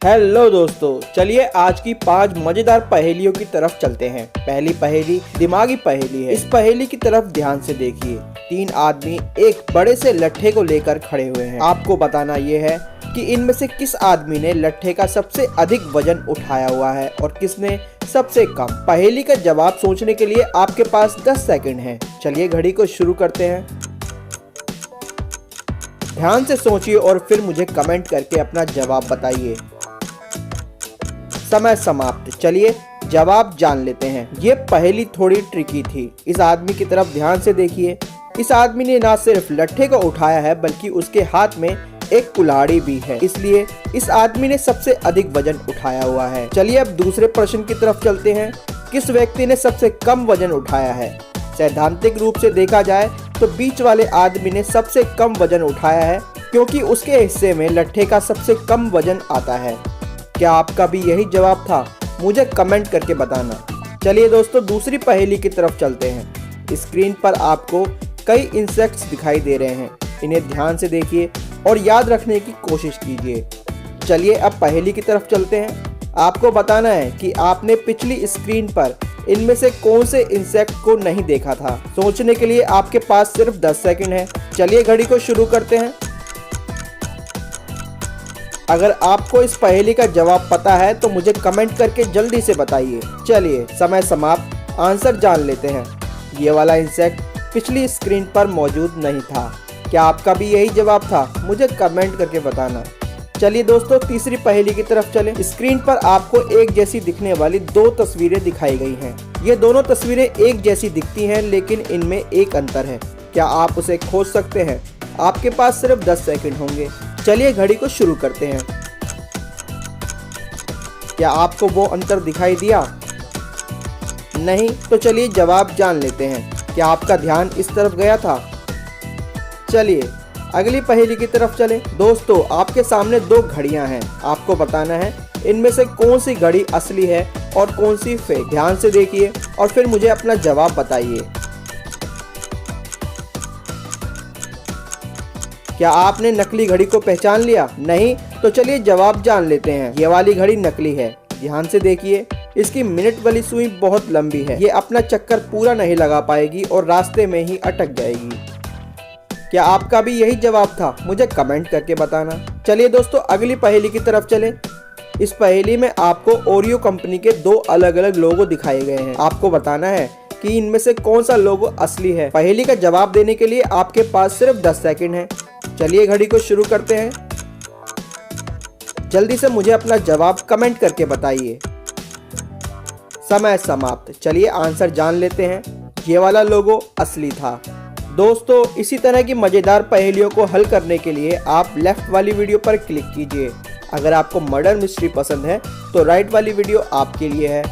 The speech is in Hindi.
हेलो दोस्तों, चलिए आज की 5 मजेदार पहेलियों की तरफ चलते हैं। पहली पहेली दिमागी पहेली है। इस पहेली की तरफ ध्यान से देखिए। 3 आदमी एक बड़े से लट्ठे को लेकर खड़े हुए हैं। आपको बताना ये है कि इनमें से किस आदमी ने लट्ठे का सबसे अधिक वजन उठाया हुआ है और किसने सबसे कम। पहेली का जवाब सोचने के लिए आपके पास 10 सेकंड हैं। चलिए घड़ी को शुरू करते हैं। ध्यान से सोचिए और फिर मुझे कमेंट करके अपना जवाब बताइए। समय समाप्त। चलिए जवाब जान लेते हैं। ये पहेली थोड़ी ट्रिकी थी। इस आदमी की तरफ ध्यान से देखिए। इस आदमी ने ना सिर्फ लट्ठे को उठाया है बल्कि उसके हाथ में एक कुल्हाड़ी भी है, इसलिए इस आदमी ने सबसे अधिक वजन उठाया हुआ है। चलिए अब दूसरे प्रश्न की तरफ चलते हैं। किस व्यक्ति ने सबसे कम वजन उठाया है? सैद्धांतिक रूप से देखा जाए तो बीच वाले आदमी ने सबसे कम वजन उठाया है, क्योंकि उसके हिस्से में लट्ठे का सबसे कम वजन आता है। क्या आपका भी यही जवाब था? मुझे कमेंट करके बताना। चलिए दोस्तों दूसरी पहेली की तरफ चलते हैं। स्क्रीन पर आपको कई इंसेक्ट्स दिखाई दे रहे हैं। इन्हें ध्यान से देखिए और याद रखने की कोशिश कीजिए। चलिए अब पहेली की तरफ चलते हैं। आपको बताना है कि आपने पिछली स्क्रीन पर इनमें से कौन से इंसेक्ट को नहीं देखा था। सोचने के लिए आपके पास सिर्फ 10 सेकंड है। चलिए घड़ी को शुरू करते हैं। अगर आपको इस पहेली का जवाब पता है तो मुझे कमेंट करके जल्दी से बताइए। चलिए समय समाप्त। आंसर जान लेते हैं। ये वाला इंसेक्ट पिछली स्क्रीन पर मौजूद नहीं था। क्या आपका भी यही जवाब था? मुझे कमेंट करके बताना। चलिए दोस्तों तीसरी पहेली की तरफ चलें। स्क्रीन पर आपको एक जैसी दिखने वाली 2 तस्वीरें दिखाई गई हैं। ये दोनों तस्वीरें एक जैसी दिखती हैं, लेकिन इनमें एक अंतर है। क्या आप उसे खोज सकते हैं? आपके पास सिर्फ 10 सेकंड होंगे। चलिए घड़ी को शुरू करते हैं। क्या आपको वो अंतर दिखाई दिया? नहीं? तो चलिए जवाब जान लेते हैं। क्या आपका ध्यान इस तरफ गया था? चलिए अगली पहेली की तरफ चलें। दोस्तों आपके सामने 2 घड़ियां हैं। आपको बताना है इनमें से कौन सी घड़ी असली है और कौन सी फेक। ध्यान से देखिए और फिर मुझे अपना जवाब बताइए। क्या आपने नकली घड़ी को पहचान लिया? नहीं? तो चलिए जवाब जान लेते हैं। ये वाली घड़ी नकली है। ध्यान से देखिए। इसकी मिनट वाली सुई बहुत लंबी है। ये अपना चक्कर पूरा नहीं लगा पाएगी और रास्ते में ही अटक जाएगी। क्या आपका भी यही जवाब था? मुझे कमेंट करके बताना। चलिए दोस्तों अगली पहेली की तरफ चलें। इस पहेली में आपको ओरियो कंपनी के 2 अलग अलग लोगो दिखाए गए हैं। आपको बताना है कि इनमें से कौन सा लोगो असली है। पहेली का जवाब देने के लिए आपके पास सिर्फ 10 सेकंड है। चलिए घड़ी को शुरू करते हैं। जल्दी से मुझे अपना जवाब कमेंट करके बताइए। समय समाप्त। चलिए आंसर जान लेते हैं। ये वाला लोगो असली था। दोस्तों इसी तरह की मजेदार पहेलियों को हल करने के लिए आप लेफ्ट वाली वीडियो पर क्लिक कीजिए। अगर आपको मर्डर मिस्ट्री पसंद है तो राइट वाली वीडियो आपके लिए है।